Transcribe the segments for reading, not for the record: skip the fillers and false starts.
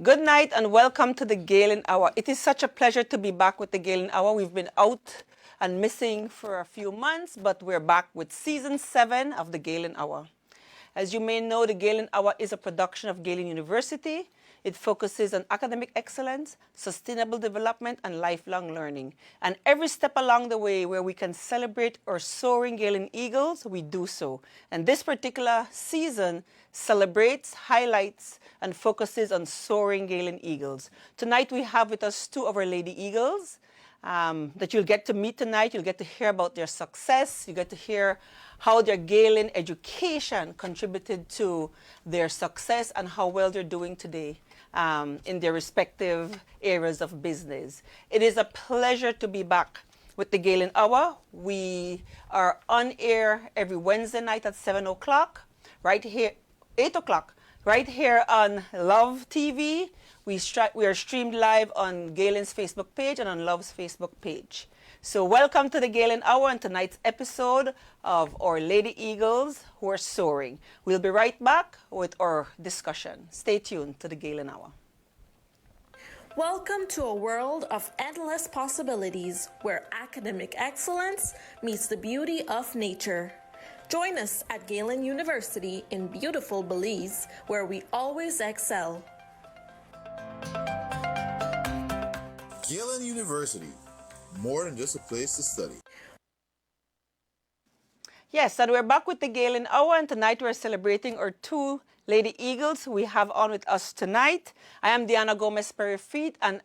Good night and welcome to the Galen Hour. It is such a pleasure to be back with the Galen Hour. We've been out and missing for a few months, but we're back with Season 7 of the Galen Hour. As you may know, the Galen Hour is a production of Galen University. It focuses on academic excellence, sustainable development, and lifelong learning. And every step along the way where we can celebrate our soaring Galen Eagles, we do so. And this particular season celebrates, highlights, and focuses on soaring Galen Eagles. Tonight we have with us two of our Lady Eagles that you'll get to meet tonight. You'll get to hear about their success. You get to hear how their Galen education contributed to their success and how well they're doing today in their respective areas of business. It is a pleasure to be back with the Galen Hour. We are on air every Wednesday night at 7 o'clock, right here, 8 o'clock, right here on Love TV. We are streamed live on Galen's Facebook page and on Love's Facebook page. So welcome to the Galen Hour and tonight's episode of our Lady Eagles who are soaring. We'll be right back with our discussion. Stay tuned to the Galen Hour. Welcome to a world of endless possibilities where academic excellence meets the beauty of nature. Join us at Galen University in beautiful Belize, where we always excel. Galen University, more than just a place to study. Yes, and we're back with the Galen Hour, and tonight we're celebrating our two Lady Eagles we have on with us tonight. I am Diana Gomez-Perry-Freed, and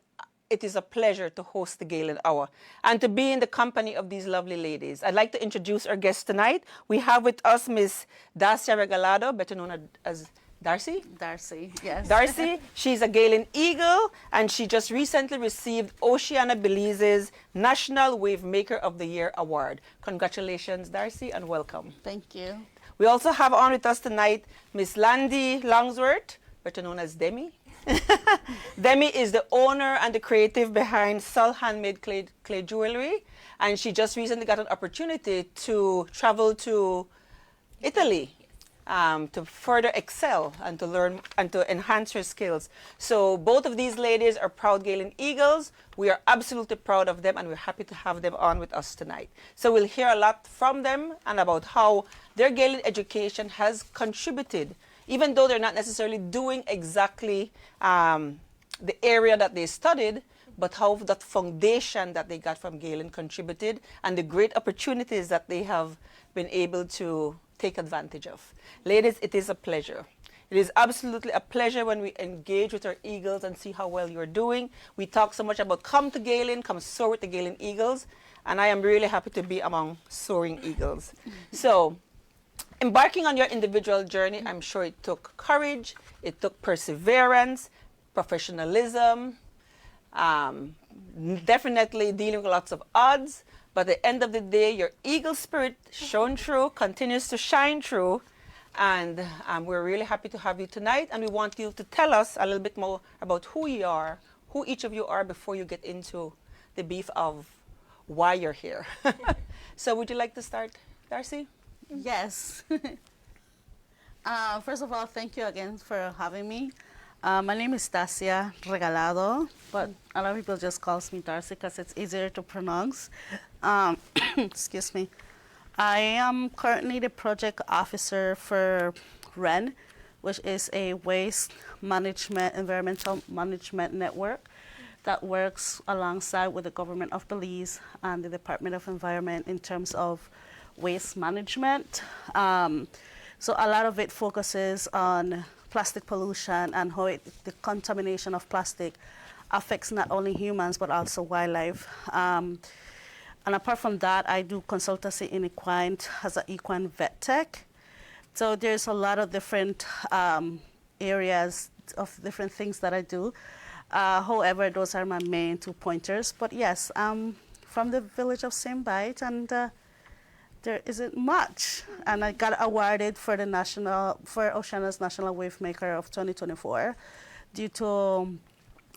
it is a pleasure to host the Galen Hour and to be in the company of these lovely ladies. I'd like to introduce our guests tonight. We have with us Miss Dacia Regalado, better known as Darcy? Darcy, yes. Darcy, she's a Galen Eagle, and she just recently received Oceana Belize's National Wave Maker of the Year Award. Congratulations, Darcy, and welcome. Thank you. We also have on with us tonight Miss Landy Longsworth, better known as Demi. Demi is the owner and the creative behind Sol Handmade Clay Jewelry, and she just recently got an opportunity to travel to Italy to further excel and to learn and to enhance her skills. So both of these ladies are proud Galen Eagles. We are absolutely proud of them, and we're happy to have them on with us tonight. So we'll hear a lot from them and about how their Galen education has contributed, even though they're not necessarily doing exactly the area that they studied, but how that foundation that they got from Galen contributed and the great opportunities that they have been able to take advantage of. Ladies, it is a pleasure. It is absolutely a pleasure when we engage with our Eagles and see how well you're doing. We talk so much about come to Galen, come soar with the Galen Eagles, and I am really happy to be among soaring Eagles. So, embarking on your individual journey, I'm sure it took courage, it took perseverance, professionalism, definitely dealing with lots of odds. But at the end of the day, your eagle spirit shone through, continues to shine through. And we're really happy to have you tonight. And we want you to tell us a little bit more about who you are, who each of you are before you get into the beef of why you're here. So would you like to start, Darcy? Yes. First of all, thank you again for having me. My name is Dacia Regalado, but a lot of people just calls me Darcy because it's easier to pronounce. Excuse me. I am currently the project officer for REN, which is a waste management, environmental management network that works alongside with the government of Belize and the Department of Environment in terms of waste management. So a lot of it focuses on plastic pollution and how the contamination of plastic affects not only humans but also wildlife. And apart from that, I do consultancy in equine as an equine vet tech. So there's a lot of different areas of different things that I do. However, those are my main 2 pointers. But yes, I'm from the village of Simbite, and there isn't much. And I got awarded for Oceana's National Wave Maker of 2024 due to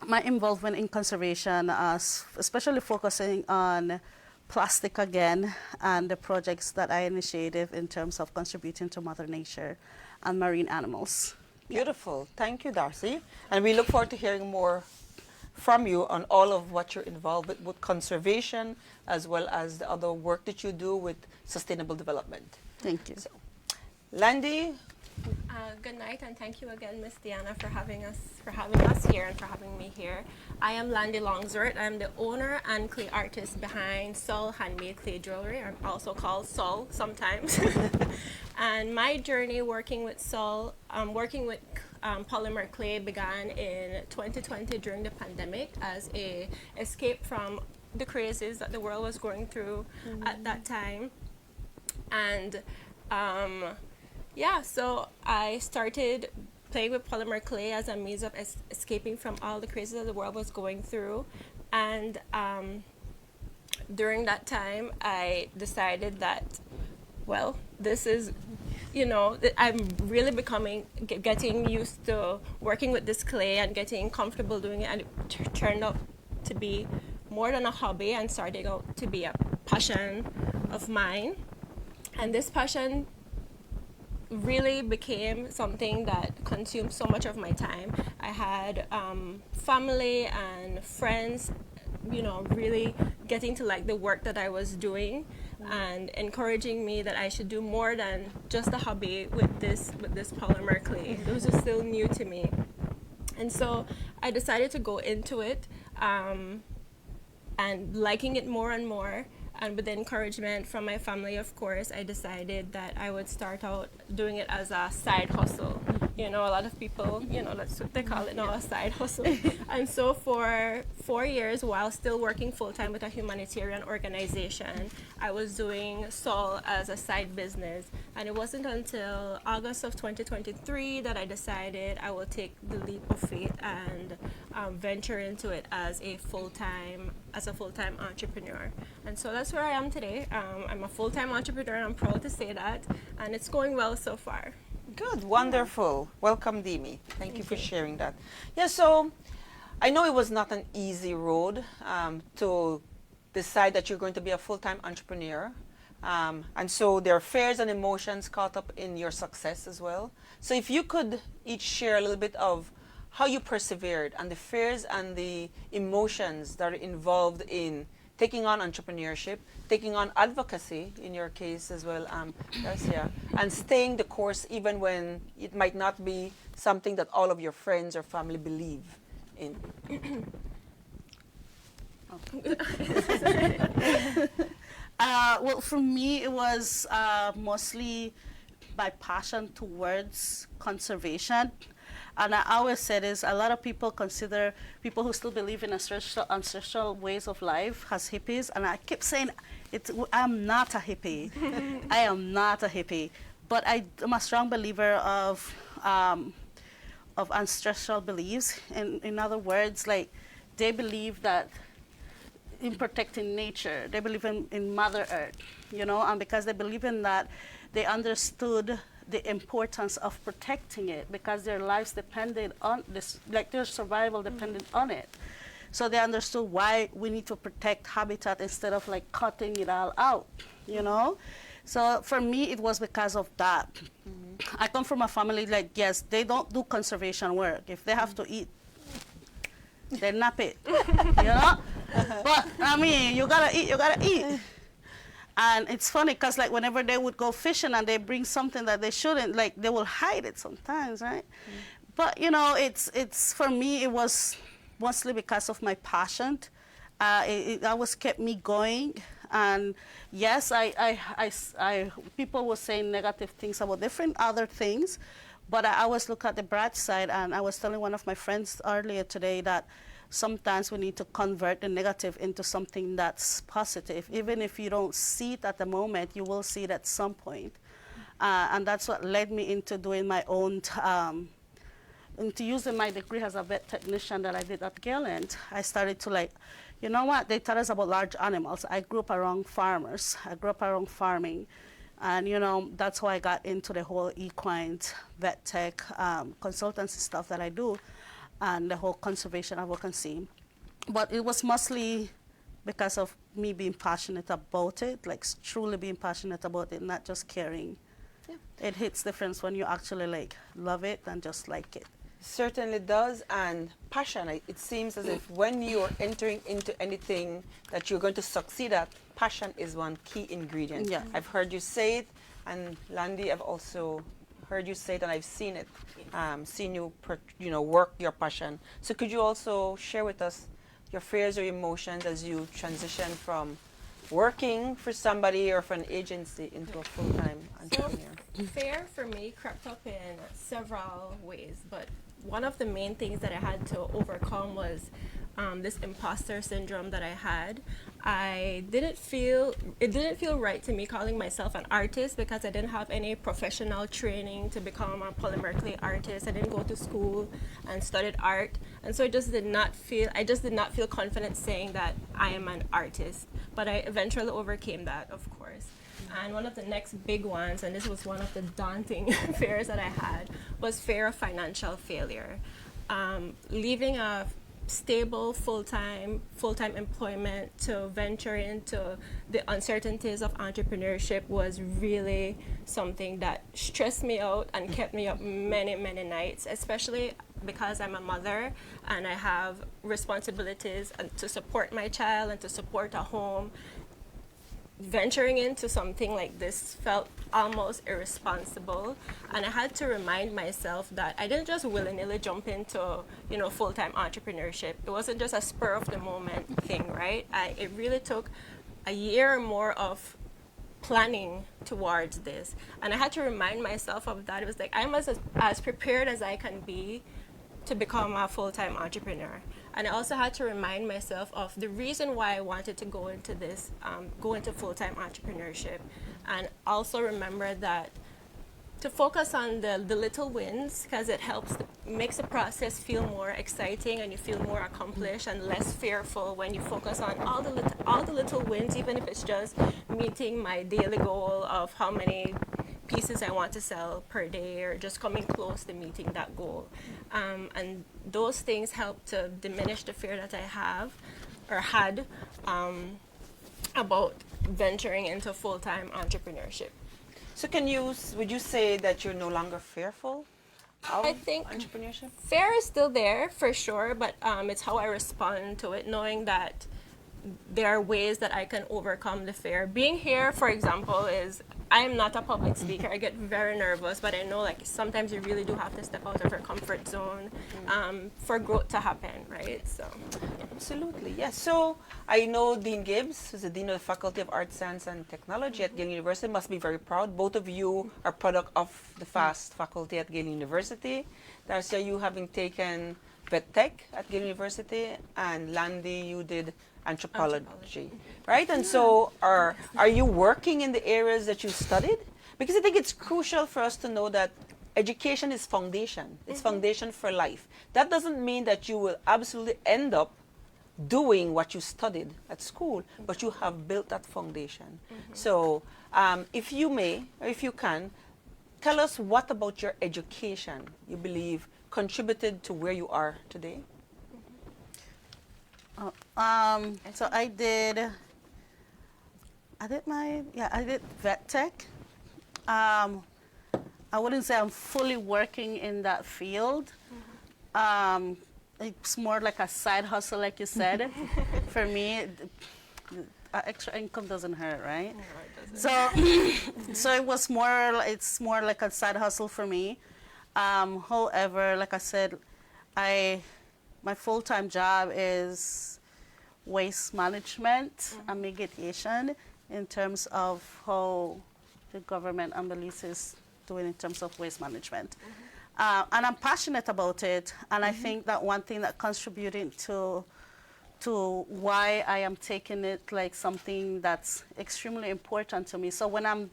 my involvement in conservation, especially focusing on plastic again and the projects that I initiated in terms of contributing to Mother Nature and marine animals. Beautiful. Thank you, Darcy. And we look forward to hearing more from you on all of what you're involved with conservation as well as the other work that you do with sustainable development. Thank you. So, Landy, Good night, and thank you again, Miss Deanna, for having us here and for having me here. I am Landy Longsworth. I'm the owner and clay artist behind Sol Handmade Clay Jewelry. I'm also called Sol sometimes. And my journey working with Sol, working with polymer clay began in 2020 during the pandemic as a escape from the crazes that the world was going through at that time. And yeah, so I started playing with polymer clay as a means of escaping from all the crazes that the world was going through. And during that time, I decided that, well, this is, I'm really getting used to working with this clay and getting comfortable doing it. And it turned out to be more than a hobby and started out to be a passion of mine. And this passion really became something that consumed so much of my time. I had family and friends, really getting to like the work that I was doing and encouraging me that I should do more than just a hobby with this polymer clay. It was just still new to me. And so I decided to go into it and liking it more and more. And with the encouragement from my family, of course, I decided that I would start out doing it as a side hustle. A lot of people, that's what they call it now, a side hustle. And so for 4 years, while still working full-time with a humanitarian organization, I was doing Sol as a side business. And it wasn't until August of 2023 that I decided I will take the leap of faith and venture into it as a full-time entrepreneur. And so that's where I am today. I'm a full-time entrepreneur, and I'm proud to say that. And it's going well so far. good, wonderful. Welcome, Demi. Thank you for sharing that. Yeah, so I know it was not an easy road to decide that you're going to be a full-time entrepreneur. And so there are fears and emotions caught up in your success as well. So if you could each share a little bit of how you persevered and the fears and the emotions that are involved in taking on entrepreneurship, taking on advocacy in your case as well, Garcia, and staying the course even when it might not be something that all of your friends or family believe in. Well, for me, it was mostly my passion towards conservation. And I always say this, a lot of people consider people who still believe in ancestral ways of life as hippies. And I keep saying, I'm not a hippie. I am not a hippie. But I'm a strong believer of ancestral beliefs. In other words, like, they believe that in protecting nature. They believe in Mother Earth, and because they believe in that, they understood the importance of protecting it because their lives depended on this, like their survival depended on it. So they understood why we need to protect habitat instead of like cutting it all out, So for me, it was because of that. I come from a family like, yes, they don't do conservation work. If they have to eat, they nap it, But I mean, you gotta eat. And it's funny because like whenever they would go fishing and they bring something that they shouldn't, like they will hide it sometimes, right? But it's for me, it was mostly because of my passion. It always kept me going. And yes, I people were saying negative things about different other things, but I always look at the bright side. And I was telling one of my friends earlier today that sometimes we need to convert the negative into something that's positive. Even if you don't see it at the moment, you will see it at some point. And that's what led me into doing my own, into using my degree as a vet technician that I did at Galen. I started to like, you know what, they taught us about large animals. I grew up around farmers. I grew up around farming. And, that's how I got into the whole equine vet tech consultancy stuff that I do, and the whole conservation advocacy. But it was mostly because of me being passionate about it, like truly being passionate about it, not just caring it hits difference when you actually like love it and just like it. Certainly does, and passion. It seems as if when you're entering into anything that you're going to succeed at, passion is one key ingredient. Yeah. I've heard you say it, and Landy, I've also heard you say it, and I've seen it, seen you, work your passion. So could you also share with us your fears or emotions as you transition from working for somebody or for an agency into a full-time entrepreneur? Fear for me crept up in several ways, but one of the main things that I had to overcome was this imposter syndrome that I had. It didn't feel right to me calling myself an artist because I didn't have any professional training to become a polymer clay artist. I didn't go to school and studied art, and so I just did not feel confident saying that I am an artist. But I eventually overcame that, of course. And one of the next big ones, and this was one of the daunting fears that I had, was fear of financial failure. Leaving a stable full-time employment to venture into the uncertainties of entrepreneurship was really something that stressed me out and kept me up many, many nights, especially because I'm a mother and I have responsibilities to support my child and to support a home. Venturing into something like this felt almost irresponsible, and I had to remind myself that I didn't just willy-nilly jump into, full-time entrepreneurship. It wasn't just a spur of the moment thing, right? It really took a year or more of planning towards this, and I had to remind myself of that. It was like I'm as prepared as I can be to become a full-time entrepreneur. And I also had to remind myself of the reason why I wanted to go into this, go into full-time entrepreneurship. And also remember that to focus on the little wins, because it makes the process feel more exciting and you feel more accomplished and less fearful when you focus on all the little wins, even if it's just meeting my daily goal of how many pieces I want to sell per day, or just coming close to meeting that goal. And those things help to diminish the fear that I had about venturing into full-time entrepreneurship. So would you say that you're no longer fearful of I think entrepreneurship? fear is still there for sure, but it's how I respond to it, knowing that there are ways that I can overcome the fear. Being here, for example, I am not a public speaker. I get very nervous, but I know sometimes you really do have to step out of your comfort zone for growth to happen, right? So, yeah. Absolutely, yes. So I know Dean Gibbs, who's the Dean of the Faculty of Art, Science, and Technology at Galen University, must be very proud. Both of you are product of the FAST faculty at Galen University. Darcia, you having taken vet tech at Galen University, and Landy, you did anthropology, right? And so are you working in the areas that you studied? Because I think it's crucial for us to know that education is foundation. It's foundation for life. That doesn't mean that you will absolutely end up doing what you studied at school, but you have built that foundation. So if you may, or if you can, tell us what about your education you believe contributed to where you are today? So I did vet tech. I wouldn't say I'm fully working in that field. It's more like a side hustle, like you said. For me, extra income doesn't hurt, right? No, it doesn't. So it's more like a side hustle for me. However, like I said, my full-time job is waste management and mitigation in terms of how the government and Belize is doing in terms of waste management. And I'm passionate about it, and I think that one thing that contributing to why I am taking it like something that's extremely important to me. So when I'm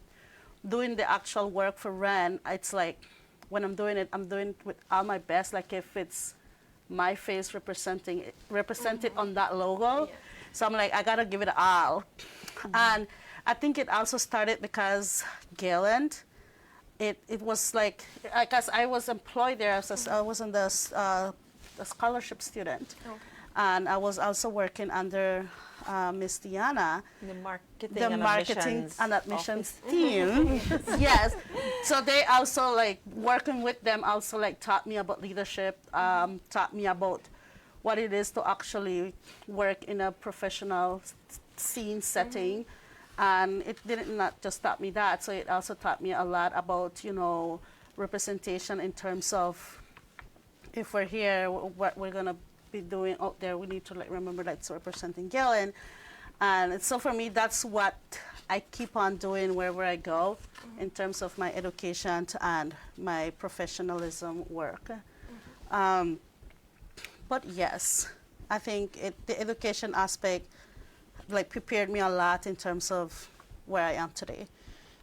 doing the actual work for REN, it's like when I'm doing it with all my best, like if it's my face represented on that logo. Yeah. So I'm like, I gotta give it all. And I think it also started because Galen, it was like, because I was employed there, I was in the scholarship student. Okay. And I was also working under Miss Diana, The marketing the and marketing admissions and admissions office. team. Yes. So they also like working with them also like taught me about leadership, taught me about what it is to actually work in a professional scene setting. And it didn't not just taught me that, so it also taught me a lot about, you know, representation in terms of if we're here, what we're gonna be doing out there, we need to like remember that's representing Galen. And so for me, that's what I keep on doing wherever I go in terms of my education and my professionalism work. But yes, I think the education aspect like prepared me a lot in terms of where I am today.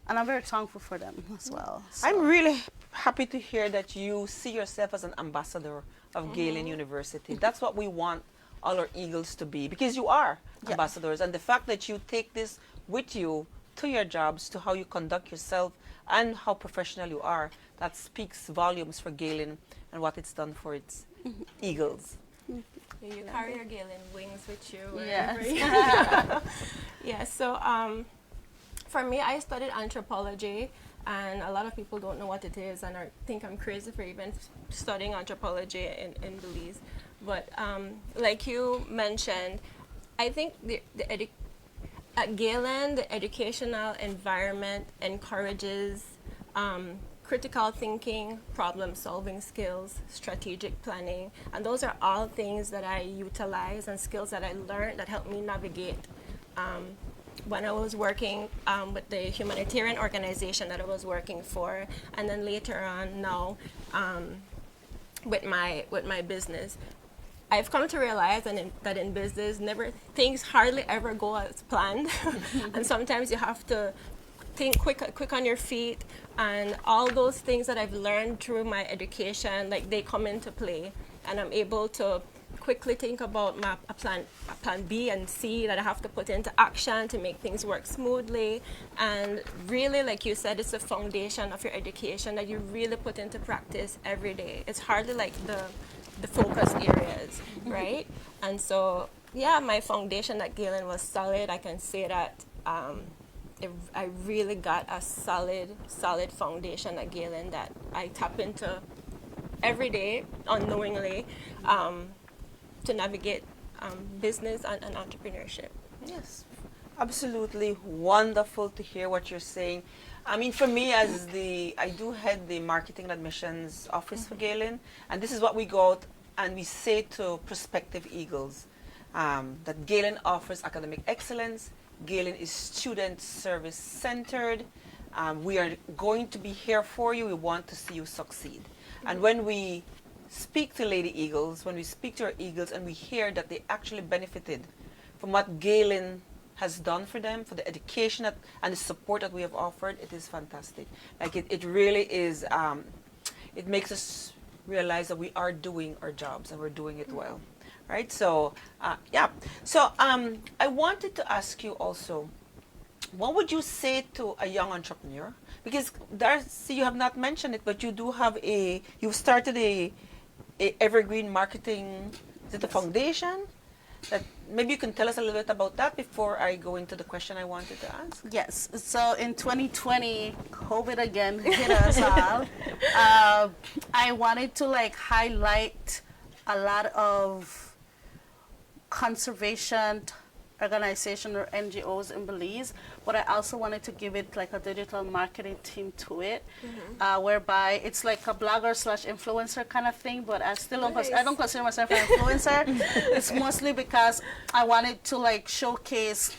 And I'm very thankful for them as well. So. I'm really happy to hear that you see yourself as an ambassador of Galen University. That's what we want all our Eagles to be, because you are ambassadors. And the fact that you take this with you to your jobs, to how you conduct yourself and how professional you are, that speaks volumes for Galen and what it's done for its Eagles. You carry your Galen wings with you. Yes. wherever you go. Yeah, so for me, I studied anthropology, and a lot of people don't know what it is, and I think I'm crazy for even studying anthropology in Belize. But like you mentioned, I think at Galen, the educational environment encourages critical thinking, problem-solving skills, strategic planning, and those are all things that I utilize and skills that I learned that helped me navigate when I was working with the humanitarian organization that I was working for, and then later on now with my business. I've come to realize that in business, things hardly ever go as planned, and sometimes you have to think quick on your feet, and all those things that I've learned through my education, like they come into play, and I'm able to quickly think about a plan B and C that I have to put into action to make things work smoothly. And really, like you said, it's the foundation of your education that you really put into practice every day. It's hardly like the focus areas, right? And so, yeah, my foundation at Galen was solid. I can say that I really got a solid foundation at Galen that I tap into every day unknowingly to navigate business and entrepreneurship. Yes, absolutely wonderful to hear what you're saying. I mean, for me, I do head the marketing and admissions office for Galen, and this is what we go out and we say to prospective Eagles, that Galen offers academic excellence. Galen is student service centered. We are going to be here for you. We want to see you succeed. And when we speak to Lady Eagles, when we speak to our Eagles and we hear that they actually benefited from what Galen has done for them, for the education and the support that we have offered, it is fantastic. Like it really is, it makes us realize that we are doing our jobs and we're doing it well. Right? So, yeah. So, I wanted to ask you also, what would you say to a young entrepreneur? Because Darcy, you have not mentioned it, but you do have you've started a evergreen marketing, is it a foundation? That maybe you can tell us a little bit about that before I go into the question I wanted to ask. Yes. So in 2020, COVID again hit us all. I wanted to like highlight a lot of conservation organization or NGOs in Belize, but I also wanted to give it like a digital marketing team to it, whereby it's like a blogger / influencer kind of thing, but I still don't, I don't consider myself an influencer. It's mostly because I wanted to like showcase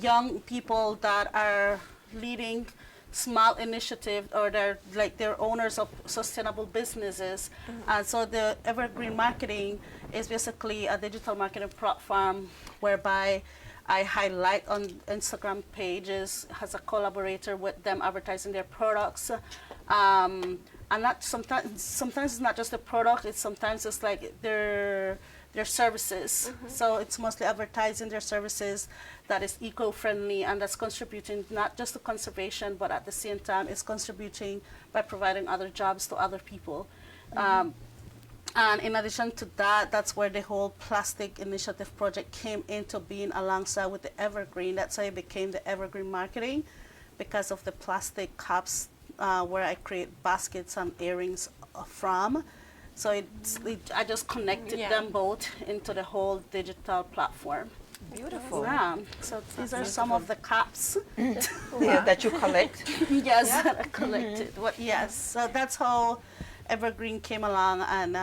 young people that are leading small initiative, or they're owners of sustainable businesses. And so the Evergreen Marketing is basically a digital marketing platform whereby I highlight on Instagram pages, has a collaborator with them advertising their products. And not sometimes it's not just the product, sometimes it's like their services. So it's mostly advertising their services that is eco-friendly and that's contributing not just to conservation, but at the same time it's contributing by providing other jobs to other people. And in addition to that, that's where the whole plastic initiative project came into being alongside with the Evergreen. That's how it became the Evergreen Marketing, because of the plastic cups where I create baskets and earrings from. So I just connected them both into the whole digital platform. Beautiful. Yeah. So these are some of the cups. Yeah, that you collect. Yes, that I collected. Yes. So that's how Evergreen came along, and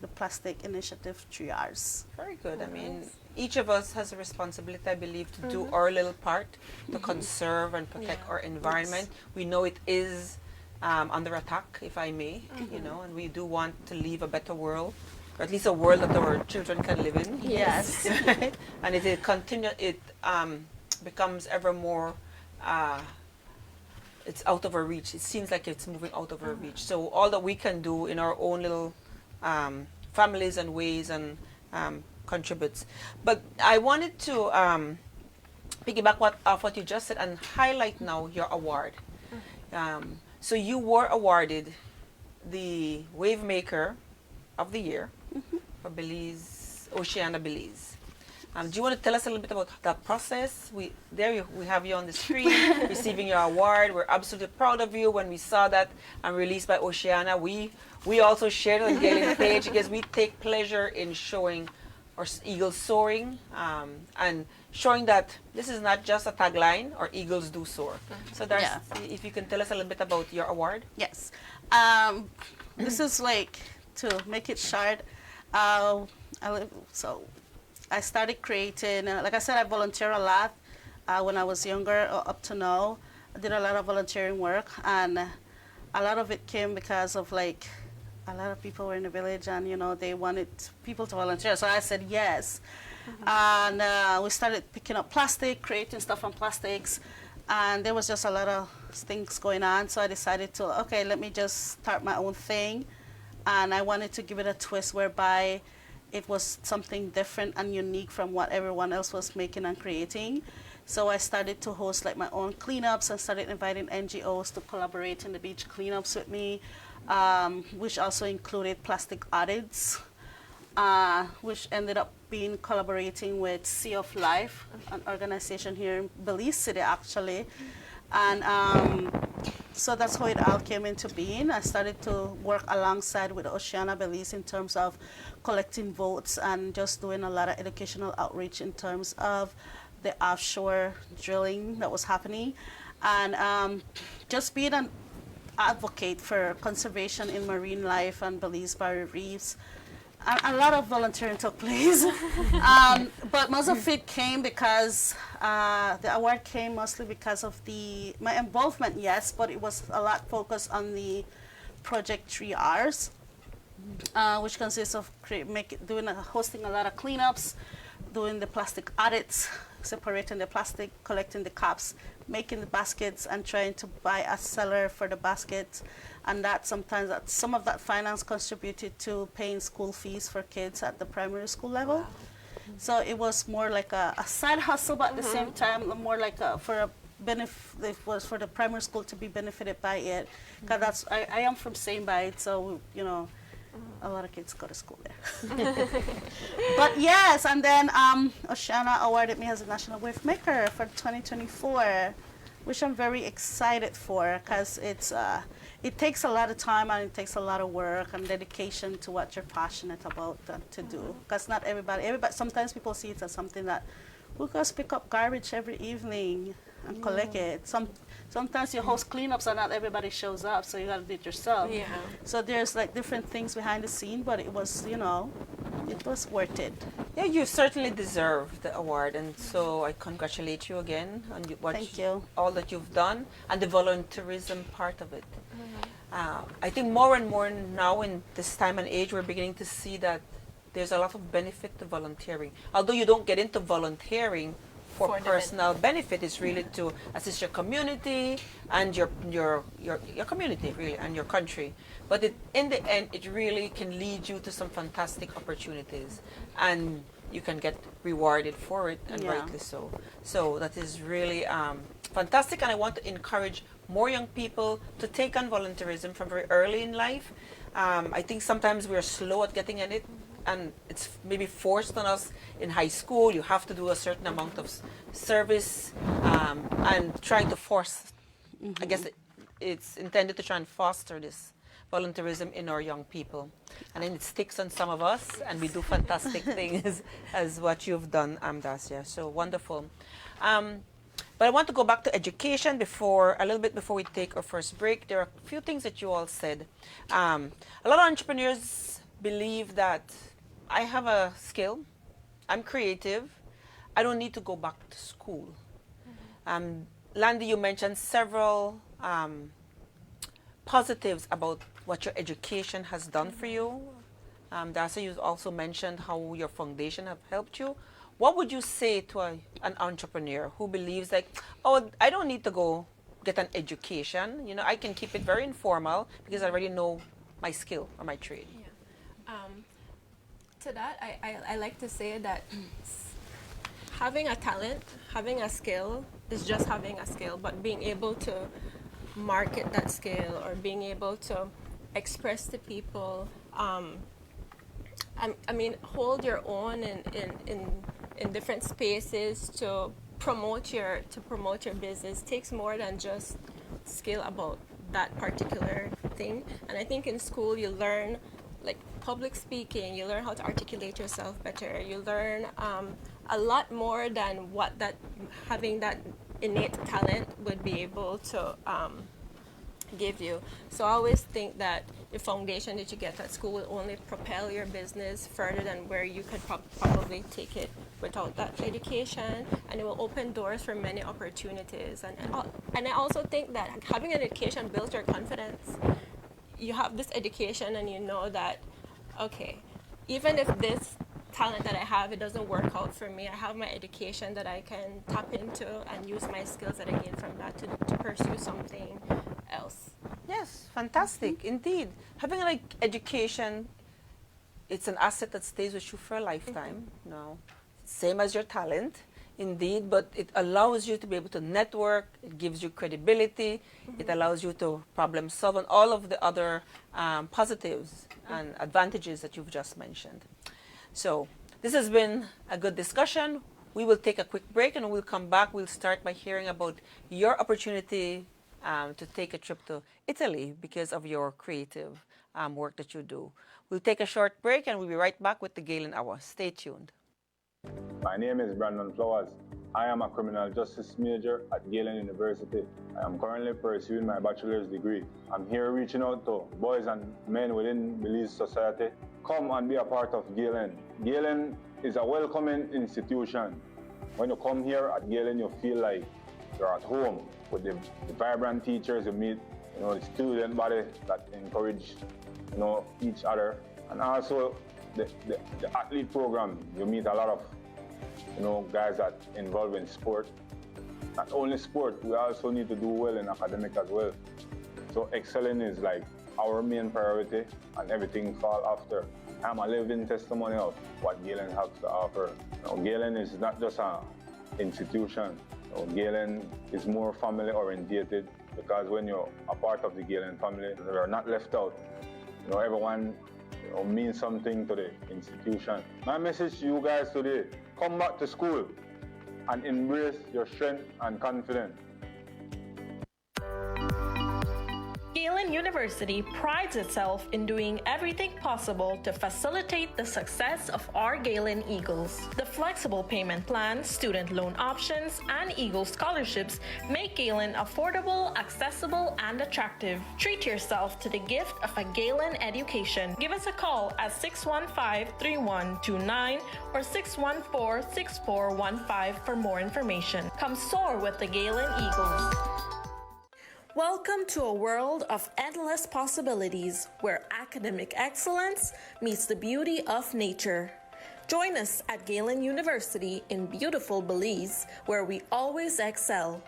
the plastic initiative 3 Rs. Very good. I mean, each of us has a responsibility, I believe, to do our little part to conserve and protect our environment. We know it is under attack, if I may, you know, and we do want to leave a better world, or at least a world that our children can live in. Yes. And it becomes ever more. It's out of our reach. It seems like it's moving out of our reach. So all that we can do in our own little families and ways and contributes. But I wanted to piggyback off what you just said and highlight now your award. So you were awarded the Wave Maker of the Year for Belize, Oceania, Belize. Do you want to tell us a little bit about that process? We have you on the screen receiving your award. We're absolutely proud of you. When we saw that released by Oceania, we also shared it on the Galen page because we take pleasure in showing our eagles soaring and showing that this is not just a tagline, our eagles do soar. So if you can tell us a little bit about your award. Yes. This is like, to make it short, so I started creating, like I said, I volunteer a lot when I was younger up to now. I did a lot of volunteering work, and a lot of it came because of like a lot of people were in the village and, you know, they wanted people to volunteer. So I said yes. And we started picking up plastic, creating stuff from plastics. And there was just a lot of things going on. So I decided to, okay, let me just start my own thing. And I wanted to give it a twist whereby it was something different and unique from what everyone else was making and creating. So I started to host like my own cleanups and started inviting NGOs to collaborate in the beach cleanups with me, which also included plastic audits, which ended up being collaborating with Sea of Life, an organization here in Belize City actually. And so that's how it all came into being. I started to work alongside with Oceania Belize in terms of collecting votes and just doing a lot of educational outreach in terms of the offshore drilling that was happening. And just being an advocate for conservation in marine life and Belize barrier reefs. A lot of volunteering took place, but most of it came because the award came mostly because of my involvement, yes, but it was a lot focused on the project 3 Rs, which consists of hosting a lot of cleanups, doing the plastic audits, separating the plastic, collecting the cups, making the baskets, and trying to buy a seller for the baskets. And that sometimes some of that finance contributed to paying school fees for kids at the primary school level. Wow. So it was more like a side hustle, but at the same time, more like it was for the primary school to be benefited by it. Because I am from St. Bite, so you know, a lot of kids go to school there. But yes, and then Oceania awarded me as a National Wave Maker for 2024, which I'm very excited for because it takes a lot of time and it takes a lot of work and dedication to what you're passionate about to do. Because not everybody, sometimes people see it as something that we'll just pick up garbage every evening and collect it. Sometimes you host cleanups and not everybody shows up, so you got to do it yourself. Yeah. So there's like different things behind the scene, but it was, you know, it was worth it. Yeah, you certainly deserve the award, and so I congratulate you again on all that you've done and the volunteerism part of it. I think more and more now in this time and age, we're beginning to see that there's a lot of benefit to volunteering. Although you don't get into volunteering for personal benefit, it's really to assist your community and your community really and your country. But in the end, it really can lead you to some fantastic opportunities, and you can get rewarded for it, and rightly so. So that is really fantastic, and I want to encourage more young people to take on volunteerism from very early in life. I think sometimes we're slow at getting in it, and it's maybe forced on us in high school. You have to do a certain amount of service, and trying to force, I guess it's intended to try and foster this volunteerism in our young people. And then it sticks on some of us, and we do fantastic things as what you've done, Dacia. So wonderful. But I want to go back to education a little bit before we take our first break. There are a few things that you all said. A lot of entrepreneurs believe that I have a skill, I'm creative, I don't need to go back to school. Landy, you mentioned several positives about what your education has done for you. Darcy, you also mentioned how your foundation have helped you. What would you say to an entrepreneur who believes like, oh, I don't need to go get an education. You know, I can keep it very informal because I already know my skill or my trade. Yeah. To that, I like to say that having a talent, having a skill is just having a skill, but being able to market that skill or being able to express to people, I mean, hold your own in different spaces to promote your business takes more than just skill about that particular thing. And I think in school you learn like public speaking, you learn how to articulate yourself better, you learn a lot more than what that having that innate talent would be able to give you. So I always think that the foundation that you get at school will only propel your business further than where you could probably take it without that education, and it will open doors for many opportunities. And I also think that having an education builds your confidence. You have this education and you know that, okay, even if this talent that I have, it doesn't work out for me, I have my education that I can tap into and use my skills that I gain from that to pursue something else. Yes, fantastic, indeed. Having like education, it's an asset that stays with you for a lifetime. No, same as your talent, indeed, but it allows you to be able to network, it gives you credibility, it allows you to problem solve, and all of the other positives and advantages that you've just mentioned. So this has been a good discussion. We will take a quick break and we'll come back. We'll start by hearing about your opportunity to take a trip to Italy because of your creative work that you do. We'll take a short break and we'll be right back with the Galen Hour. Stay tuned. My name is Brandon Flowers. I am a criminal justice major at Galen University. I am currently pursuing my bachelor's degree. I'm here reaching out to boys and men within Belize society. Come and be a part of Galen. Galen is a welcoming institution. When you come here at Galen, you feel like you're at home with the vibrant teachers you meet, the student body that encourage, each other, and also the athlete program. You meet a lot of, guys that involved in sport. Not only sport, we also need to do well in academic as well. So excelling is like our main priority, and everything fall after. I'm a living testimony of what Galen has to offer. Galen is not just an institution. Galen is more family orientated, because when you're a part of the Galen family, you're not left out. Everyone means something to the institution. My message to you guys today: come back to school and embrace your strength and confidence. Galen University prides itself in doing everything possible to facilitate the success of our Galen Eagles. The flexible payment plans, student loan options, and Eagle scholarships make Galen affordable, accessible, and attractive. Treat yourself to the gift of a Galen education. Give us a call at 615-3129 or 614-6415 for more information. Come soar with the Galen Eagles. Welcome to a world of endless possibilities where academic excellence meets the beauty of nature. Join us at Galen University in beautiful Belize, where we always excel.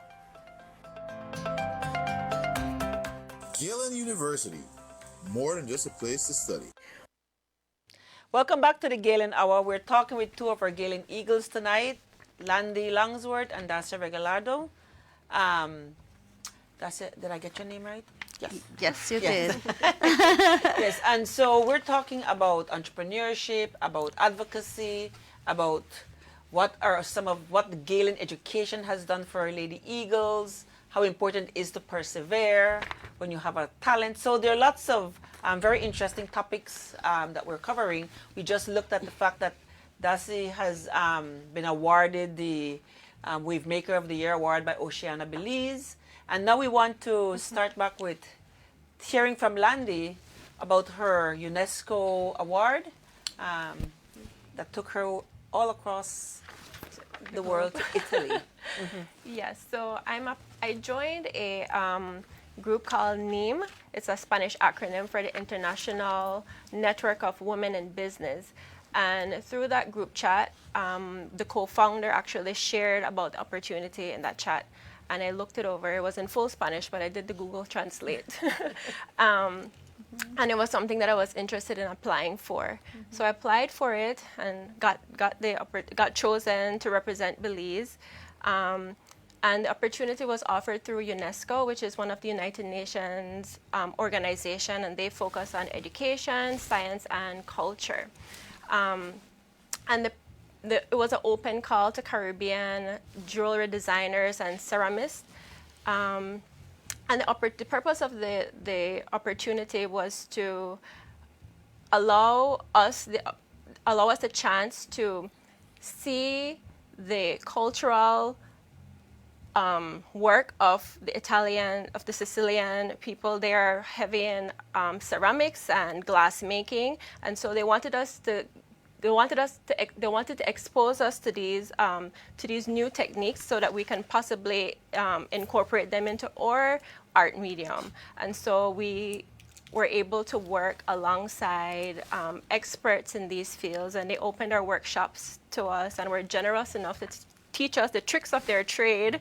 Galen University, more than just a place to study. Welcome back to the Galen Hour. We're talking with two of our Galen Eagles tonight, Landy Longsworth and Dacia Regalado. That's it. Did I get your name right? Yes. Yes, you Yes. did. Yes, and so we're talking about entrepreneurship, about advocacy, about what are some of what the Galen education has done for our Lady Eagles, how important it is to persevere when you have a talent. So there are lots of very interesting topics that we're covering. We just looked at the fact that Darcy has been awarded the Wave Maker of the Year award by Oceana Belize. And now we want to start back with hearing from Landy about her UNESCO award that took her all across the world to Italy. Yes, so I joined a group called NIM. It's a Spanish acronym for the International Network of Women in Business. And through that group chat, the co-founder actually shared about the opportunity in that chat. And I looked it over. It was in full Spanish, but I did the Google Translate. And it was something that I was interested in applying for. So I applied for it and got chosen to represent Belize. And the opportunity was offered through UNESCO, which is one of the United Nations organization, and they focus on education, science, and culture. And it was an open call to Caribbean jewelry designers and ceramists. And the purpose of the opportunity was to allow us the chance to see the cultural work of the Sicilian people. They are heavy in ceramics and glass making, and so they wanted to expose us to these new techniques so that we can possibly incorporate them into our art medium. And so we were able to work alongside experts in these fields, and they opened our workshops to us and were generous enough to teach us the tricks of their trade.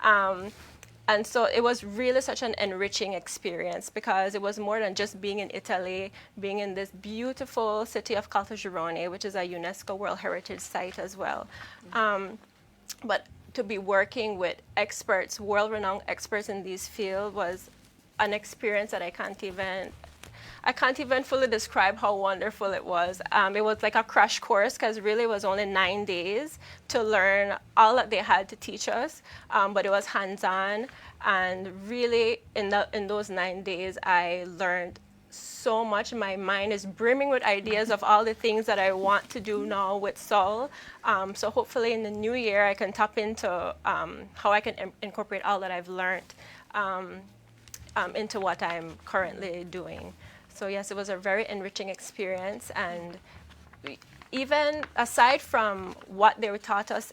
And so it was really such an enriching experience because it was more than just being in Italy, being in this beautiful city of Caltagirone, which is a UNESCO World Heritage Site as well. But to be working with experts, world-renowned experts in these fields, was an experience that I can't even fully describe how wonderful it was. It was like a crash course because really it was only 9 days to learn all that they had to teach us, but it was hands-on. And really in those 9 days, I learned so much. My mind is brimming with ideas of all the things that I want to do now with Soul. So hopefully in the new year, I can tap into how I can incorporate all that I've learned into what I'm currently doing. So yes, it was a very enriching experience, and even aside from what they taught us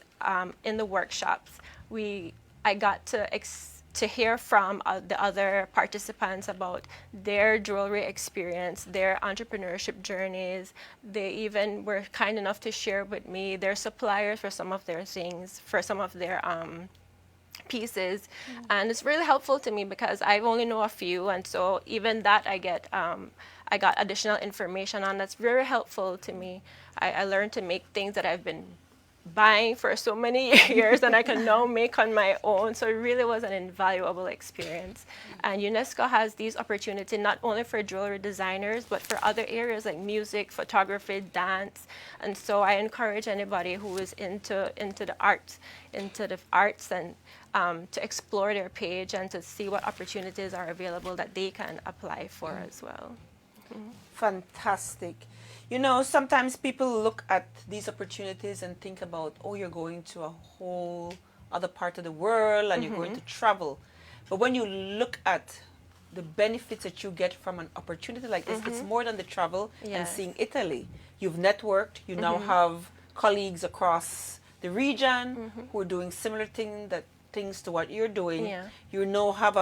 in the workshops, I got to hear from the other participants about their jewelry experience, their entrepreneurship journeys. They even were kind enough to share with me their suppliers for some of their things, for some of their pieces. And it's really helpful to me because I only know a few, and so even that I got additional information on. That's very helpful to me. I learned to make things that I've been buying for so many years and I can now make on my own. So it really was an invaluable experience. And UNESCO has these opportunities not only for jewelry designers, but for other areas like music, photography, dance. And so I encourage anybody who is into the arts and to explore their page and to see what opportunities are available that they can apply for as well. Fantastic. You know, sometimes people look at these opportunities and think about, oh, you're going to a whole other part of the world and you're going to travel. But when you look at the benefits that you get from an opportunity like this, it's more than the travel and seeing Italy. You've networked, you now have colleagues across the region who are doing similar things to what you're doing. Yeah. You now have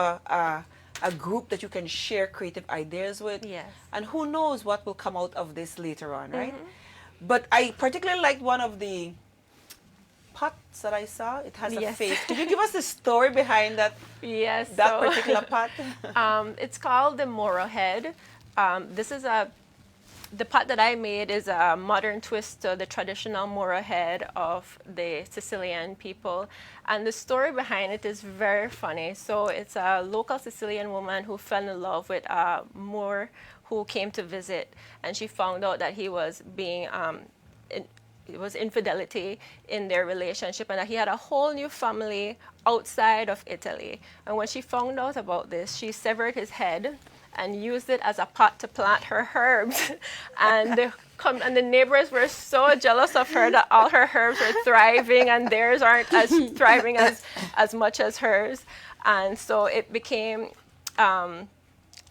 a group that you can share creative ideas with. Yes. And who knows what will come out of this later on, right? But I particularly liked one of the pots that I saw. It has a face. Could you give us the story behind that particular pot? It's called the Moro Head. This is a the pot that I made is a modern twist to the traditional Mora head of the Sicilian people. And the story behind it is very funny. So it's a local Sicilian woman who fell in love with a Moor who came to visit. And she found out that he was being, it was infidelity in their relationship and that he had a whole new family outside of Italy. And when she found out about this, she severed his head and used it as a pot to plant her herbs. And the neighbors were so jealous of her that all her herbs are thriving and theirs aren't as thriving as much as hers. And so it became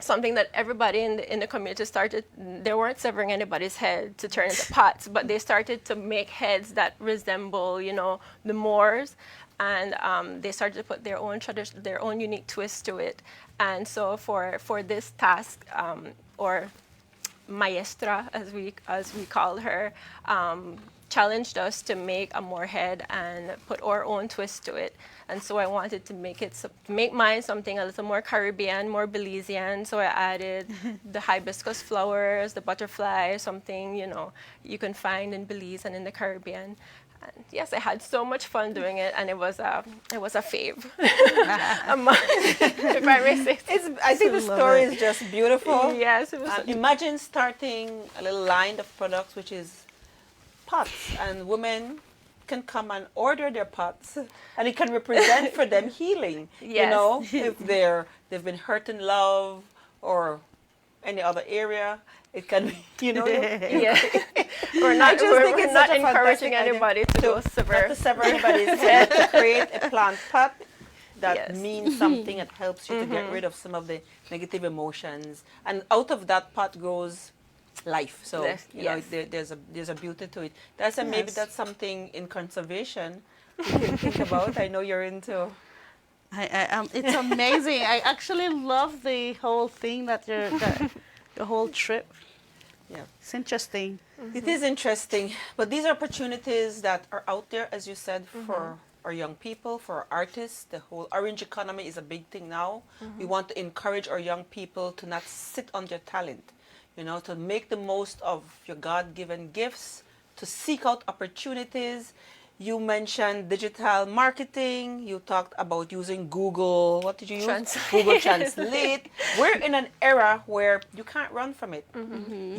something that everybody in the community started. They weren't severing anybody's head to turn into pots, but they started to make heads that resemble, you know, the Moors. And they started to put their own tradition, their own unique twist to it. And so for this task, or maestra as we called her, challenged us to make a Moor head and put our own twist to it. And so I wanted to make mine something a little more Caribbean, more Belizean. So I added the hibiscus flowers, the butterfly, something, you know, you can find in Belize and in the Caribbean. And yes, I had so much fun doing it, and it was a fave. If I may say so. I think the story is just beautiful. Yes, it was. Imagine starting a little line of products, which is pots, and women can come and order their pots, and it can represent for them healing. Yes. You know, if they've been hurt in love or any other area, it can be, you know. Yeah. We're not encouraging anybody to go sever. Not to sever anybody's head, to create a plant pot that Yes. means something, that helps you to get rid of some of the negative emotions. And out of that pot grows life. So, Yes, you know, yes. there's a beauty to it. Maybe that's something in conservation we can think about. I know you're into... It's amazing. I actually love the whole thing the whole trip. Yeah. It's interesting. It is interesting, but these are opportunities that are out there, as you said, for our young people, for our artists. The whole orange economy is a big thing now. We want to encourage our young people to not sit on their talent, you know, to make the most of your God-given gifts, to seek out opportunities. You mentioned digital marketing. You talked about using Google. What did you use? Translate. Google Translate. We're in an era where you can't run from it.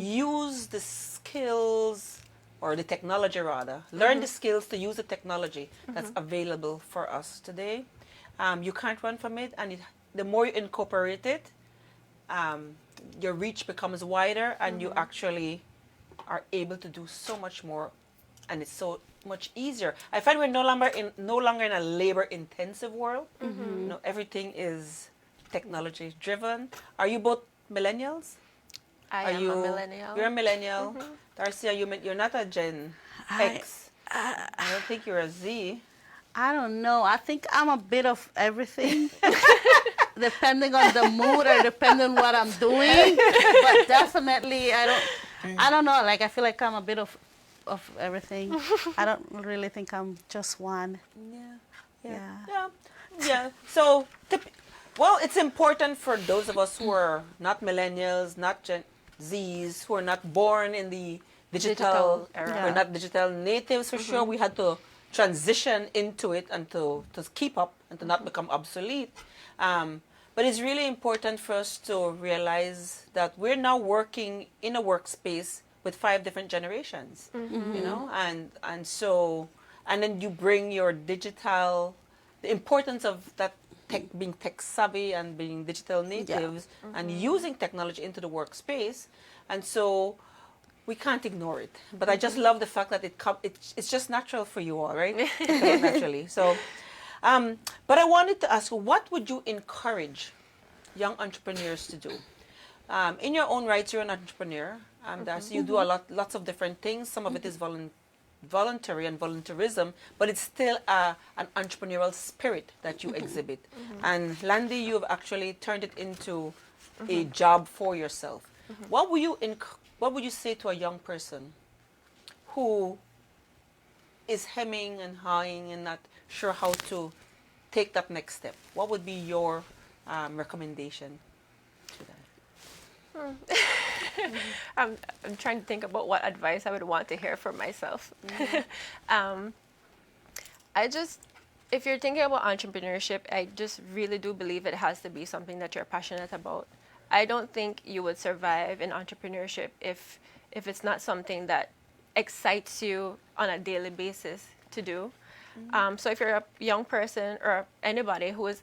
Use the skills, or the technology rather. Learn the skills to use the technology that's available for us today. You can't run from it, and the more you incorporate it, your reach becomes wider, and you actually are able to do so much more, and it's so much easier. I find we're no longer in a labor-intensive world. You know, everything is technology driven. Are you both millennials? I am a millennial. You're a millennial. Darcy, you're not a Gen X. I don't think you're a Z. I don't know. I think I'm a bit of everything, depending on the mood or depending on what I'm doing. But definitely, I don't know. Like, I feel like I'm a bit of everything. I don't really think I'm just one. Yeah. So, well, it's important for those of us who are not millennials, not Gen Zs, who are not born in the digital era. Yeah. We're not digital natives for sure. We had to transition into it and to keep up and to not become obsolete. But it's really important for us to realize that we're now working in a workspace with 5 different generations, you know, and then you bring your digital, the importance of that being tech savvy and being digital natives and using technology into the workspace, and so we can't ignore it. But I just love the fact that it's just natural for you all, right? Naturally. So, but I wanted to ask you, what would you encourage young entrepreneurs to do? In your own rights, you're an entrepreneur. Darcy, you do lots of different things. Some of it is voluntary and voluntarism, but it's still an entrepreneurial spirit that you exhibit. And Landy, you've actually turned it into a job for yourself. What would you say to a young person who is hemming and hawing and not sure how to take that next step? What would be your recommendation to them? I'm trying to think about what advice I would want to hear from myself. I just, if you're thinking about entrepreneurship, I just really do believe it has to be something that you're passionate about. I don't think you would survive in entrepreneurship if it's not something that excites you on a daily basis to do. So if you're a young person or anybody who is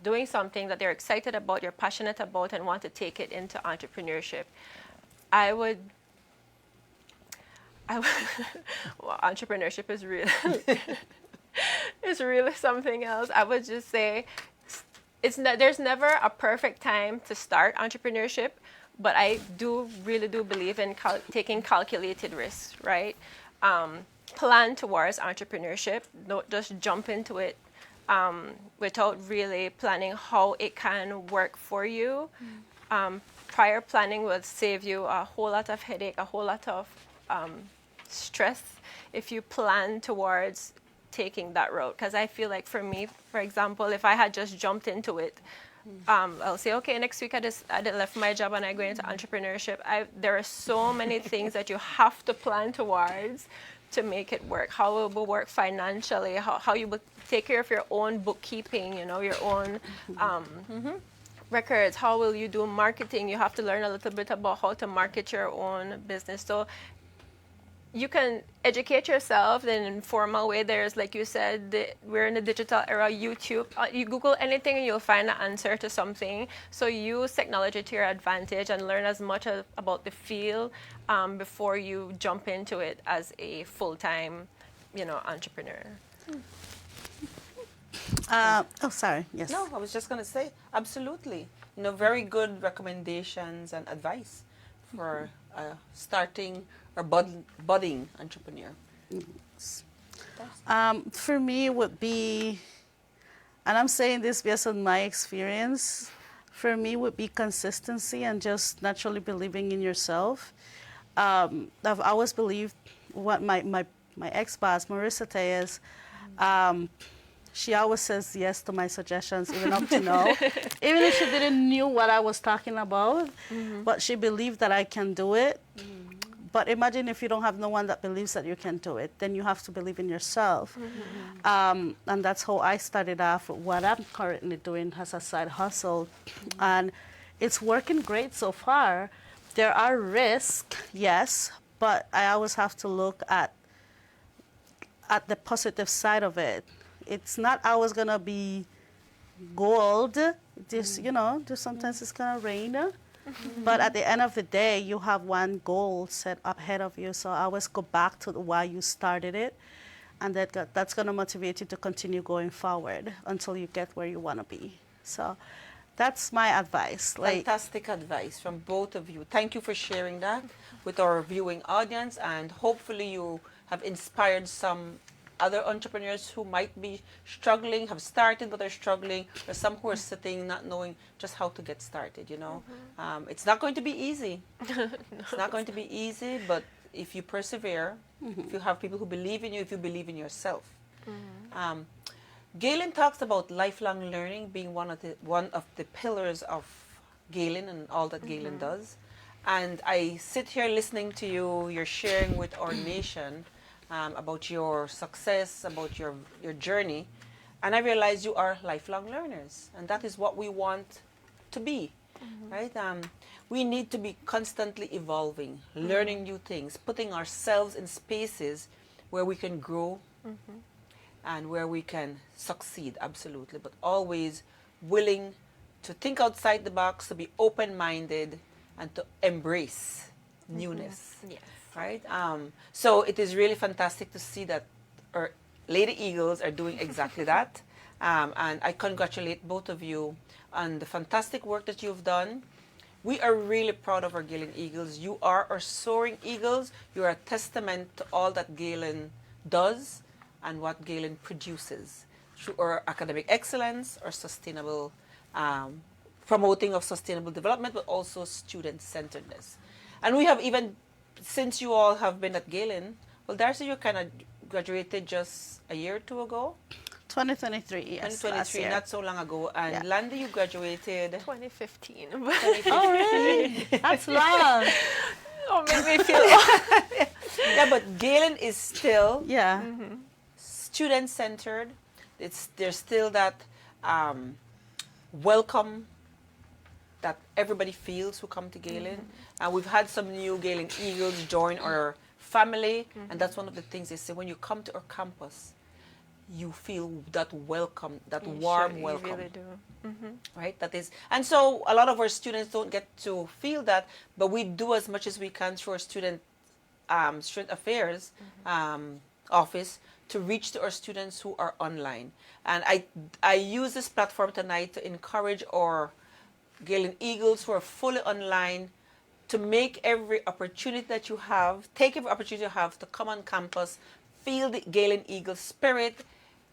doing something that they're excited about, you're passionate about, and want to take it into entrepreneurship, I would well, entrepreneurship is really is really something else. I would just say there's never a perfect time to start entrepreneurship, but I really do believe in taking calculated risks, right? Plan towards entrepreneurship. Don't just jump into it without really planning how it can work for you. Prior planning will save you a whole lot of headache, a whole lot of stress if you plan towards taking that road. Because I feel like for me, for example, if I had just jumped into it, I'll say, okay, next week I left my job and I go into entrepreneurship. There are so many things that you have to plan towards to make it work. How it will work financially, how you will take care of your own bookkeeping, your own records. How will you do marketing? You have to learn a little bit about how to market your own business. So you can educate yourself in an informal way. There's, like you said, we're in the digital era. YouTube, you Google anything and you'll find an answer to something. So use technology to your advantage and learn as much about the field before you jump into it as a full-time, entrepreneur. Sorry. Yes. No, I was just going to say, absolutely. Very good recommendations and advice for starting or budding entrepreneur. For me, it would be, and I'm saying this based on my experience, for me would be consistency and just naturally believing in yourself. I've always believed what my ex-boss, Marissa Tejas, she always says yes to my suggestions, even up to now. Even if she didn't knew what I was talking about, but she believed that I can do it. But imagine if you don't have no one that believes that you can do it, then you have to believe in yourself. And that's how I started off with what I'm currently doing as a side hustle. And it's working great so far. There are risks, yes, but I always have to look at the positive side of it. It's not always going to be gold. Just, just sometimes it's going to rain. But at the end of the day, you have one goal set up ahead of you. So I always go back to why you started it. And that's going to motivate you to continue going forward until you get where you want to be. So that's my advice. Fantastic advice from both of you. Thank you for sharing that with our viewing audience. And hopefully you have inspired some other entrepreneurs who might be struggling, have started but are struggling, or some who are sitting not knowing just how to get started, It's not going to be easy. It's not going to be easy, but if you persevere, if you have people who believe in you, if you believe in yourself. Galen talks about lifelong learning being one of the pillars of Galen and all that Galen does. And I sit here listening to you, you're sharing with our nation about your success, about your journey, and I realize you are lifelong learners, and that is what we want to be, right? We need to be constantly evolving, learning new things, putting ourselves in spaces where we can grow and where we can succeed, absolutely, but always willing to think outside the box, to be open-minded, and to embrace newness. Yes. Right? So it is really fantastic to see that our Lady Eagles are doing exactly that. And I congratulate both of you on the fantastic work that you've done. We are really proud of our Galen Eagles. You are our Soaring Eagles. You are a testament to all that Galen does and what Galen produces through our academic excellence, our sustainable, promoting of sustainable development, but also student-centeredness. And we have even, since you all have been at Galen, well, Darcy, you kind of graduated just a year or two ago? 2023, yes. last 2023, year. not so long ago. And Yeah. Landy, you graduated 2015. Oh, really? That's long. Oh, made me feel. Yeah, but Galen is still Yeah. student-centered. There's still that welcome that everybody feels who come to Galen. And we've had some new Galen Eagles join our family, and that's one of the things they say, when you come to our campus, you feel that welcome, that warm welcome. You really do. Right, that is, and so a lot of our students don't get to feel that, but we do as much as we can through our student affairs office to reach to our students who are online. And I use this platform tonight to encourage our Galen Eagles who are fully online to make every opportunity that you have, take every opportunity you have to come on campus, feel the Galen Eagle spirit,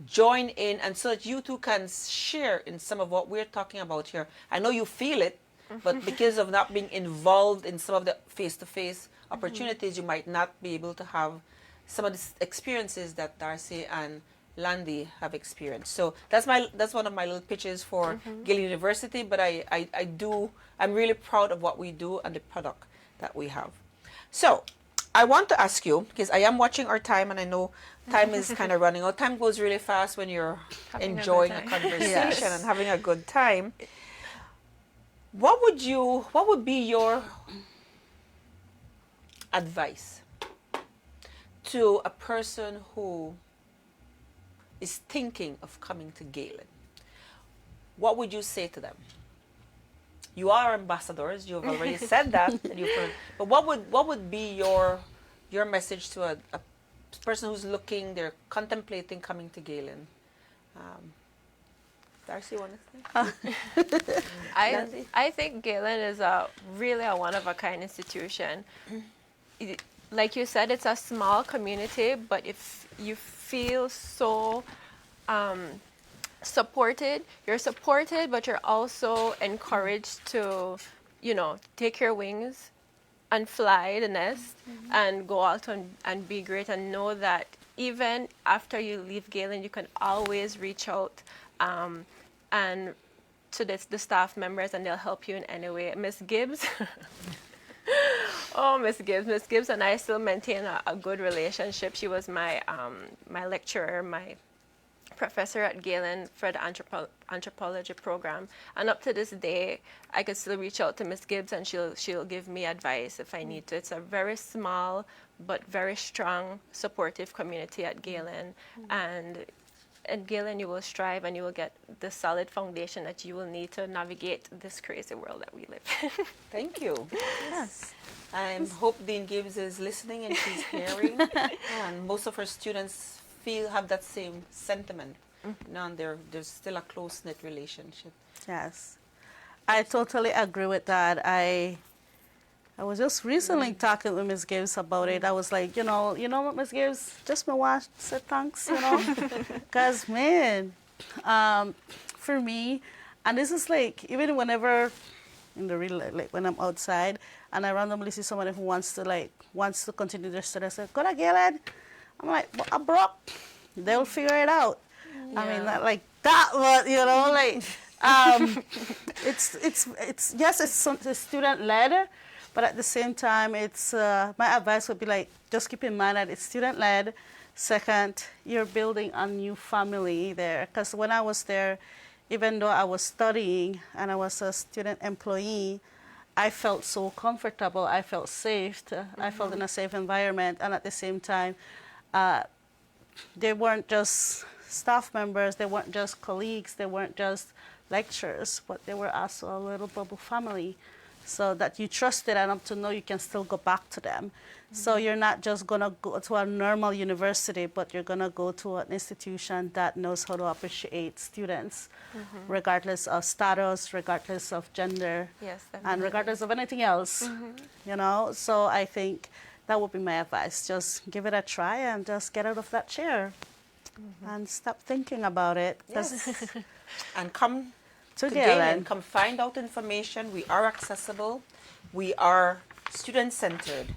join in, and so that you too can share in some of what we're talking about here. I know you feel it, but because of not being involved in some of the face-to-face opportunities, you might not be able to have some of the experiences that Darcy and Landy have experienced. So that's one of my little pitches for Galen University, but I'm really proud of what we do and the product that we have. So I want to ask you, because I am watching our time and I know time is kind of running out. Time goes really fast when you're enjoying a conversation Yes. and having a good time. What would be your advice to a person who is thinking of coming to Galen? What would you say to them? You are ambassadors. You've already said that. But what would be your message to a person who's they're contemplating coming to Galen? Darcy, you want to say? I think Galen is really a one-of-a-kind institution. Like you said, it's a small community, but if you feel so supported, you're supported, but you're also encouraged to, take your wings and fly the nest and go out and be great, and know that even after you leave Galen, you can always reach out and to the staff members, and they'll help you in any way. Miss Gibbs. Oh, Miss Gibbs and I still maintain a good relationship. She was my lecturer, my professor at Galen for the anthropology program, and up to this day, I could still reach out to Miss Gibbs, and she'll give me advice if I need to. It's a very small but very strong, supportive community at Galen, and at Galen you will strive and you will get the solid foundation that you will need to navigate this crazy world that we live in. Thank you. Yes. I hope Dean Gibbs is listening and she's hearing. And most of her students have that same sentiment. And there's still a close-knit relationship. Yes. I totally agree with that. I was just recently talking with Ms. Gibbs about it. I was like, you know what, Ms. Gibbs, just my wife said thanks, because man, for me, and this is like even whenever in the real like when I'm outside and I randomly see someone who wants to continue their studies, I say, go to Galen. I'm like, well, I'm broke. They'll figure it out. Yeah. I mean, not like that, but like it's student led. But at the same time, it's my advice would be like, just keep in mind that it's student-led. Second, you're building a new family there. Because when I was there, even though I was studying and I was a student employee, I felt so comfortable. I felt safe. I felt in a safe environment. And at the same time, they weren't just staff members. They weren't just colleagues. They weren't just lecturers. But they were also a little bubble family. So that you trusted enough to know you can still go back to them. So you're not just going to go to a normal university, but you're going to go to an institution that knows how to appreciate students, regardless of status, regardless of gender, Yes, and regardless of anything else, So I think that would be my advice. Just give it a try and just get out of that chair and stop thinking about it. Yes. And come To Galen, Galen. come find out information. We are accessible. We are student-centered.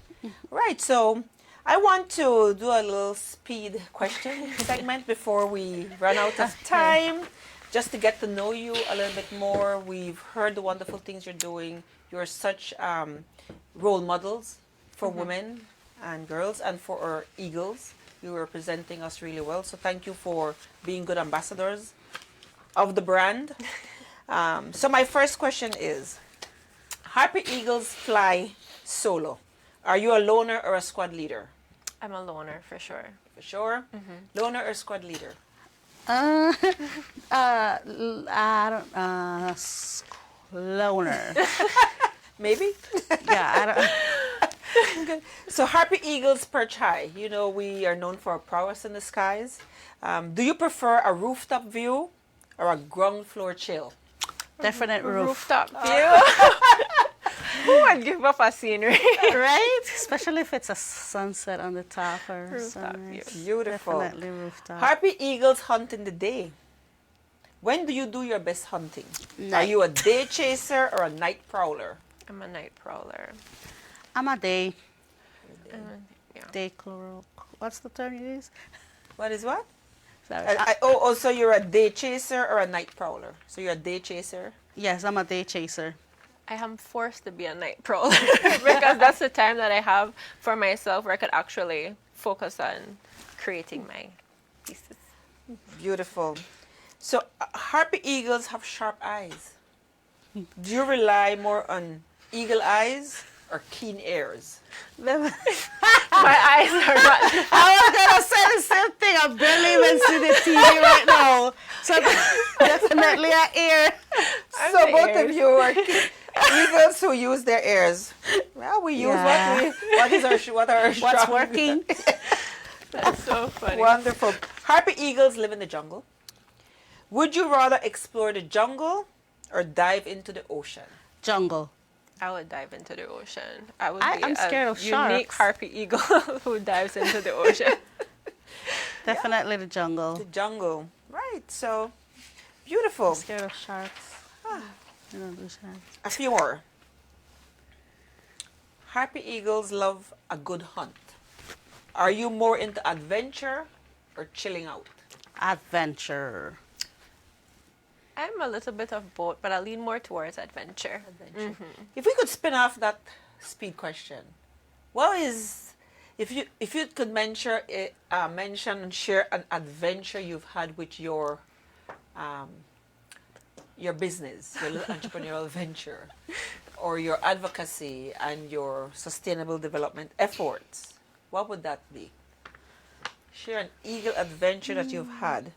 Right, so I want to do a little speed question segment before we run out of time, just to get to know you a little bit more. We've heard the wonderful things you're doing. You're such role models for women and girls and for our Eagles. You are representing us really well. So thank you for being good ambassadors of the brand. So my first question is, Harper Eagles fly solo. Are you a loner or a squad leader? I'm a loner for sure. For sure. Loner or squad leader? I don't, loner. Maybe? Yeah, I don't. So Harper Eagles perch high. You know, we are known for our prowess in the skies. Do you prefer a rooftop view or a ground floor chill? Definite roof. Rooftop view. Who would give up a scenery? Right? Especially if it's a sunset on the top or Rooftop sunrise. view. Beautiful. Definitely rooftop. Harper Eagles hunt in the day. When do you do your best hunting? Are Night. you a day chaser or a night prowler? I'm a night prowler. I'm a day. Yeah. Day what's the term you use? What is what? Sorry. So you're a day chaser or a night prowler? So you're a day chaser? Yes, I'm a day chaser. I am forced to be a night prowler because that's the time that I have for myself where I could actually focus on creating my pieces. Beautiful. So Harper Eagles have sharp eyes. Do you rely more on eagle eyes or keen ears? My eyes are not. I was gonna say the same thing. I barely even see the TV right now. So definitely an ear. So the both ears. of you are eagles who use their ears. Well, we use Yeah. what are our What's strong- working? That's so funny. Wonderful. Harper Eagles live in the jungle. Would you rather explore the jungle or dive into the ocean? Jungle. I would dive into the ocean. I would be I'm scared of unique sharks. harpy eagle who dives into the ocean. Definitely the jungle. The jungle. Right. So beautiful. Scared of sharks. I don't do sharks. A few more. Harper Eagles love a good hunt. Are you more into adventure or chilling out? Adventure. I'm a little bit of both, but I lean more towards adventure. If we could spin off that speed question, what is, if you could mention and share an adventure you've had with your business, your little entrepreneurial venture, or your advocacy and your sustainable development efforts, what would that be? Share an eagle adventure that you've had.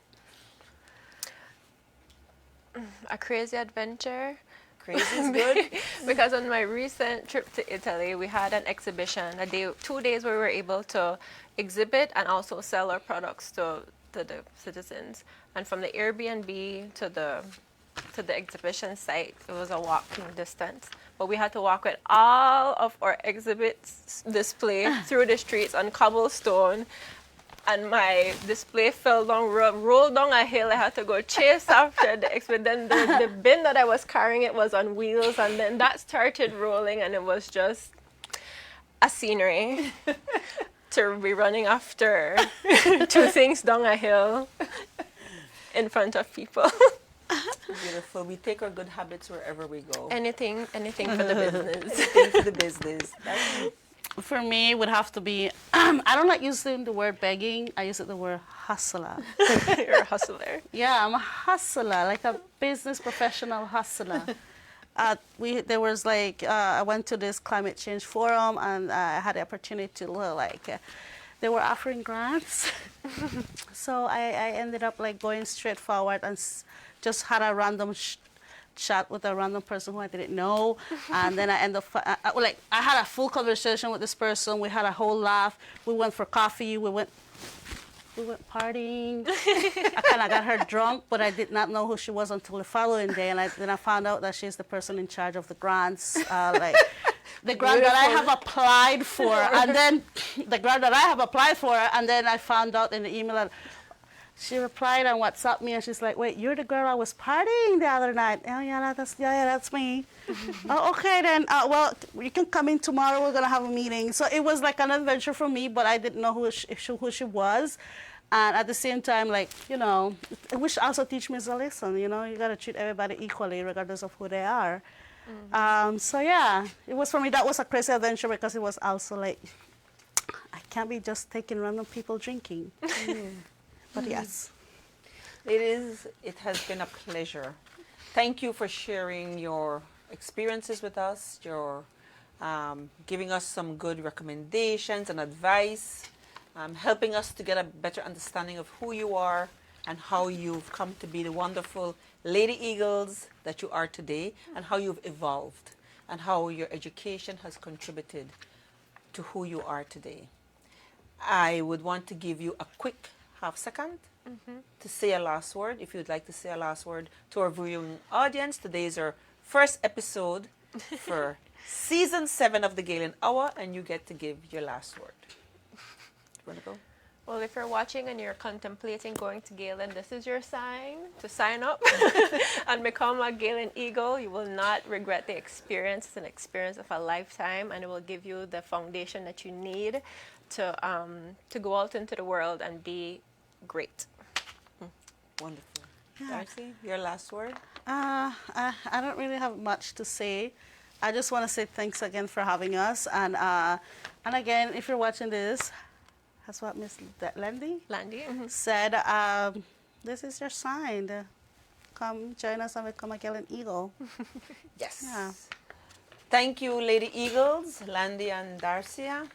A crazy adventure. Crazy is good. Because on my recent trip to Italy, we had an exhibition, 2 days where we were able to exhibit and also sell our products to the citizens. And from the Airbnb to the exhibition site, it was a walking distance. But we had to walk with all of our exhibits displayed through the streets on cobblestone. And my display fell down, rolled down a hill. I had to go chase after the exhibit. Then the bin that I was carrying, it was on wheels. And then that started rolling, and it was just a scenery to be running after two things down a hill in front of people. Beautiful. We take our good habits wherever we go. Anything for the business. Anything for the business. For me, it would have to be, I don't like using the word begging. I use the word hustler. You're a hustler. Yeah, I'm a hustler, like a business professional hustler. There was I went to this climate change forum and I had the opportunity to they were offering grants. So I ended up going straight forward and just had a random chat with a random person who I didn't know, and then I ended up I had a full conversation with this person. We had a whole laugh. We went for coffee. We went partying. I kind of got her drunk, but I did not know who she was until the following day, and then I found out that she's the person in charge of the grants, the grant that I have applied for, and then the grant that I have applied for, and then I found out in the email that she replied and WhatsApped me, and she's like, "Wait, you're the girl I was partying the other night." Oh yeah, that's me. Oh, okay then. Well, you can come in tomorrow. We're gonna have a meeting. So it was like an adventure for me, but I didn't know who she was. And at the same time, like, which also teach me a lesson. You gotta treat everybody equally, regardless of who they are. So yeah, it was for me. That was a crazy adventure because it was also like, I can't be just taking random people drinking. But yes. Ladies, it has been a pleasure. Thank you for sharing your experiences with us, your giving us some good recommendations and advice, helping us to get a better understanding of who you are and how you've come to be the wonderful Lady Eagles that you are today, and how you've evolved, and how your education has contributed to who you are today. I would want to give you a quick half second to say a last word. If you'd like to say a last word to our viewing audience, today is our first episode for season 7 of the Galen Hour, and you get to give your last word. You want to go? Well, if you're watching and you're contemplating going to Galen, this is your sign to sign up and become a Galen Eagle. You will not regret the experience. It's an experience of a lifetime, and it will give you the foundation that you need to go out into the world and be great. Wonderful. Darcy, your last word? I don't really have much to say. I just want to say thanks again for having us. And again, if you're watching this, that's what Miss Landy said. This is your sign. Come join us and become a Galen Eagle. Yes. Yeah. Thank you, Lady Eagles, Landy and Darcia.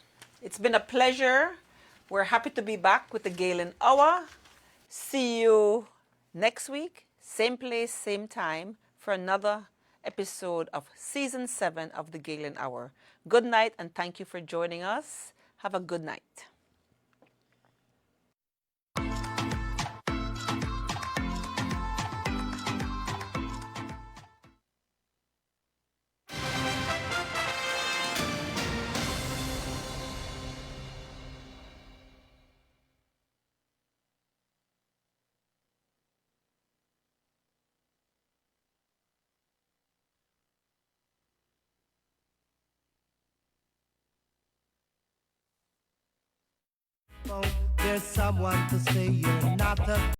It's been a pleasure. We're happy to be back with the Galen Hour. See you next week, same place, same time, for another episode of Season 7 of the Galen Hour. Good night, and thank you for joining us. Have a good night. There's someone to say you're not a